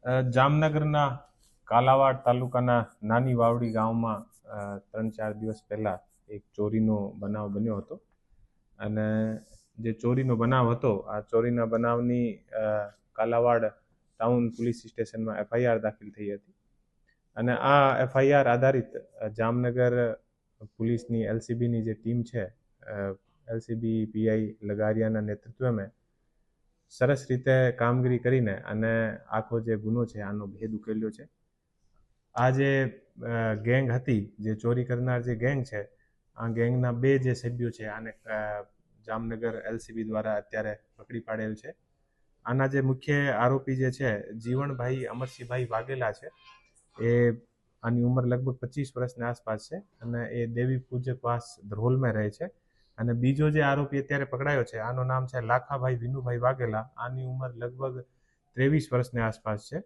જામનગરના કાલાવાડ તાલુકાના નાની વાવડી ગામમાં 3-4 દિવસ પહેલાં એક ચોરીનો બનાવ બન્યો હતો. અને જે ચોરીનો બનાવ હતો, આ ચોરીના બનાવની કાલાવાડ ટાઉન પોલીસ સ્ટેશનમાં FIR દાખલ થઈ હતી. અને આ FIR આધારિત જામનગર પોલીસની LCBની જે ટીમ છે, LCB PI લગારિયાના નેતૃત્વમાં સરસ રીતે કામગીરી કરીને અને આખો જે ગુનો છે આનો ભેદ ઉકેલ્યો છે. આ જે ગેંગ હતી, જે ચોરી કરનાર જે ગેંગ છે, આ ગેંગના 2 જે સભ્યો છે આને જામનગર LCB દ્વારા અત્યારે પકડી પાડેલ છે. આના જે મુખ્ય આરોપી જે છે, જીવણભાઈ અમરસિંહભાઈ વાઘેલા છે, એ આની ઉંમર લગભગ 25 વર્ષની આસપાસ છે અને એ દેવી પૂજકવાસ ધ્રોલમાં રહે છે. અને બીજો જે આરોપી અત્યારે પકડાયો છે, આનું નામ છે લાખાભાઈ વિનુભાઈ વાઘેલા. આની ઉંમર લગભગ 23 વર્ષની આસપાસ છે.